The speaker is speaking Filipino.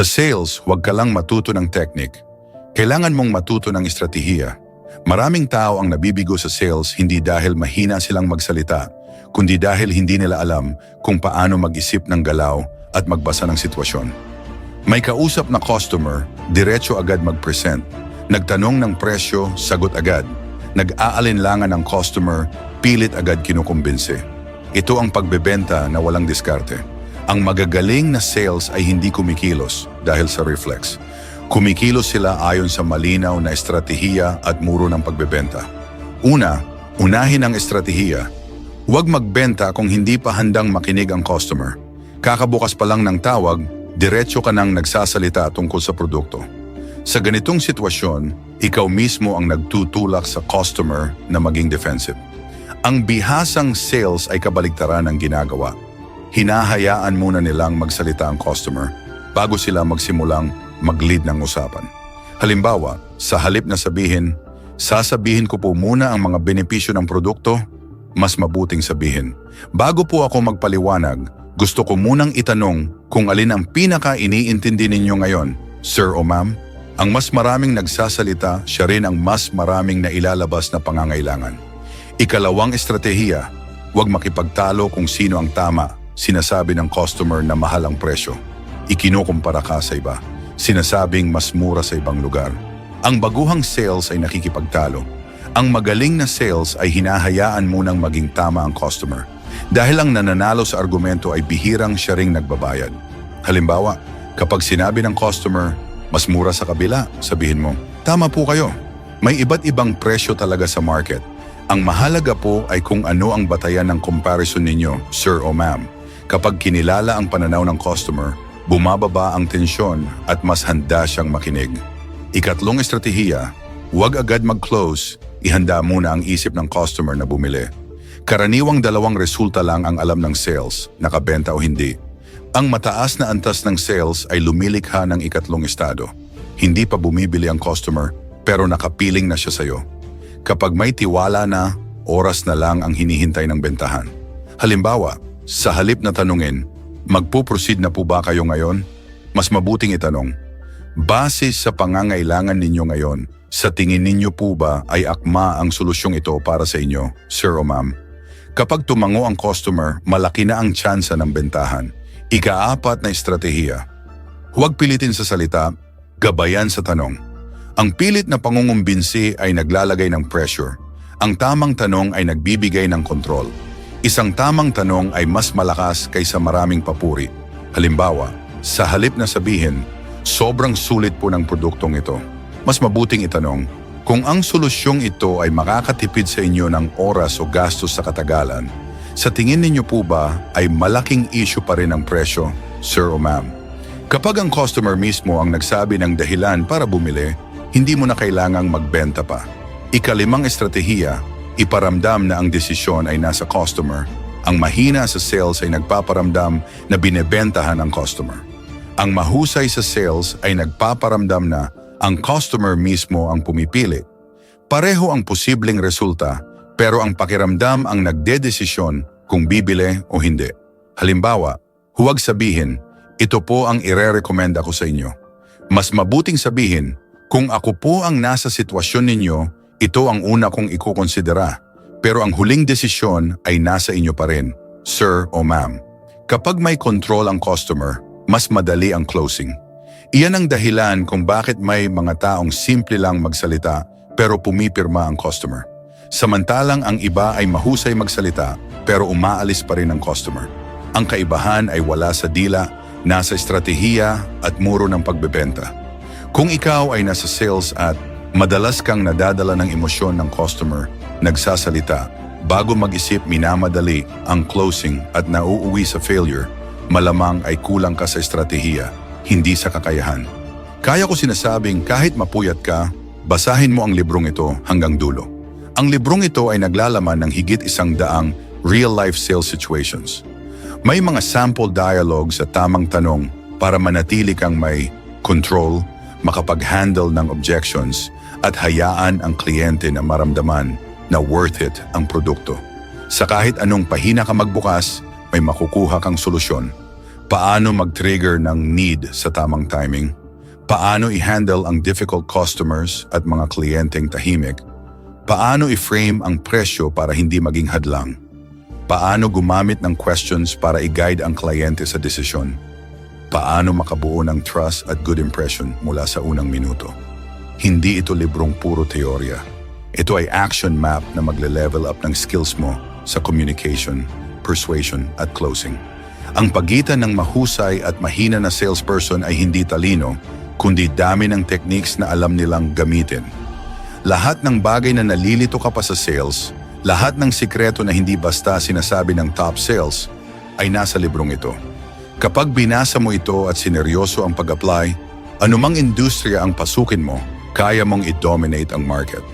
Sa sales, huwag ka lang matuto ng technique. Kailangan mong matuto ng estratehiya. Maraming tao ang nabibigo sa sales hindi dahil mahina silang magsalita, kundi dahil hindi nila alam kung paano mag-isip ng galaw at magbasa ng sitwasyon. May kausap na customer, diretso agad mag-present. Nagtanong ng presyo, sagot agad. Nag-aalinlangan ng customer, pilit agad kinukumbinse. Ito ang pagbebenta na walang diskarte. Ang magagaling na sales ay hindi kumikilos dahil sa reflex. Kumikilos sila ayon sa malinaw na estratehiya at muro ng pagbebenta. Una, unahin ang estratehiya. Huwag magbenta kung hindi pa handang makinig ang customer. Kakabukas pa lang ng tawag, diretso ka nang nagsasalita tungkol sa produkto. Sa ganitong sitwasyon, ikaw mismo ang nagtutulak sa customer na maging defensive. Ang bihasang sales ay kabaligtaran ng ginagawa. Hinahayaan muna nilang magsalita ang customer bago sila magsimulang mag-lead ng usapan. Halimbawa, sa halip na sasabihin ko po muna ang mga benepisyo ng produkto, mas mabuting sabihin. Bago po ako magpaliwanag, gusto ko munang itanong kung alin ang pinaka-iniintindi ninyo ngayon, sir o ma'am. Ang mas maraming nagsasalita, siya rin ang mas maraming nailalabas na pangangailangan. Ikalawang estratehiya, huwag makipagtalo kung sino ang tama. Sinasabi ng customer na mahal ang presyo. Ikinukumpara ka sa iba. Sinasabing mas mura sa ibang lugar. Ang baguhang sales ay nakikipagtalo. Ang magaling na sales ay hinahayaan munang maging tama ang customer. Dahil ang nananalo sa argumento ay bihirang siya ring nagbabayad. Halimbawa, kapag sinabi ng customer, mas mura sa kabila, sabihin mo, tama po kayo. May iba't ibang presyo talaga sa market. Ang mahalaga po ay kung ano ang batayan ng comparison ninyo, sir o ma'am. Kapag kinilala ang pananaw ng customer, bumababa ang tensyon at mas handa siyang makinig. Ikatlong estratehiya, huwag agad mag-close, ihanda muna ang isip ng customer na bumili. Karaniwang dalawang resulta lang ang alam ng sales, nakabenta o hindi. Ang mataas na antas ng sales ay lumilikha ng ikatlong estado. Hindi pa bumibili ang customer, pero nakapiling na siya sa'yo. Kapag may tiwala na, oras na lang ang hinihintay ng bentahan. Halimbawa, sa halip na tanungin, magpuproceed na po ba kayo ngayon? Mas mabuting itanong, base sa pangangailangan ninyo ngayon, sa tingin ninyo po ba ay akma ang solusyong ito para sa inyo, sir o ma'am? Kapag tumango ang customer, malaki na ang tsansa ng bentahan. Ikaapat na estratehiya. Huwag pilitin sa salita, gabayan sa tanong. Ang pilit na pangungumbinsi ay naglalagay ng pressure. Ang tamang tanong ay nagbibigay ng kontrol. Isang tamang tanong ay mas malakas kaysa maraming papuri. Halimbawa, sa halip na sabihin, sobrang sulit po ng produktong ito. Mas mabuting itanong, kung ang solusyong ito ay makakatipid sa inyo ng oras o gastos sa katagalan, sa tingin ninyo po ba ay malaking issue pa rin ang presyo, sir o ma'am? Kapag ang customer mismo ang nagsabi ng dahilan para bumili, hindi mo na kailangang magbenta pa. Ikalimang estratehiya, iparamdam na ang desisyon ay nasa customer. Ang mahina sa sales ay nagpaparamdam na binebentahan ang customer. Ang mahusay sa sales ay nagpaparamdam na ang customer mismo ang pumipili. Pareho ang posibleng resulta, pero ang pakiramdam ang nagdedesisyon kung bibili o hindi. Halimbawa, huwag sabihin, ito po ang ire-recommenda ko sa inyo. Mas mabuting sabihin, kung ako po ang nasa sitwasyon ninyo, ito ang una kong ikukonsidera. Pero ang huling desisyon ay nasa inyo pa rin, sir o ma'am. Kapag may control ang customer, mas madali ang closing. Iyan ang dahilan kung bakit may mga taong simple lang magsalita pero pumipirma ang customer. Samantalang ang iba ay mahusay magsalita pero umaalis pa rin ang customer. Ang kaibahan ay wala sa dila, nasa estratehiya at muro ng pagbebenta. Kung ikaw ay nasa sales at madalas kang nadadala ng emosyon ng customer, nagsasalita, bago mag-isip minamadali ang closing at nauuwi sa failure, malamang ay kulang ka sa estratehiya, hindi sa kakayahan. Kaya ko sinasabing kahit mapuyat ka, basahin mo ang librong ito hanggang dulo. Ang librong ito ay naglalaman ng higit 100 real-life sales situations. May mga sample dialogue sa tamang tanong para manatili kang may control, makapag-handle ng objections, at hayaan ang kliyente na maramdaman na worth it ang produkto. Sa kahit anong pahina ka magbukas, may makukuha kang solusyon. Paano mag-trigger ng need sa tamang timing? Paano i-handle ang difficult customers at mga kliyenteng tahimik? Paano i-frame ang presyo para hindi maging hadlang? Paano gumamit ng questions para i-guide ang kliyente sa desisyon? Paano makabuo ng trust at good impression mula sa unang minuto? Hindi ito librong puro teorya. Ito ay action map na magle-level up ng skills mo sa communication, persuasion at closing. Ang pagitan ng mahusay at mahina na salesperson ay hindi talino, kundi dami ng techniques na alam nilang gamitin. Lahat ng bagay na nalilito ka pa sa sales, lahat ng sikreto na hindi basta sinasabi ng top sales, ay nasa librong ito. Kapag binasa mo ito at sineryoso ang pag-apply, anumang industriya ang pasukin mo, kaya mong i-dominate ang market.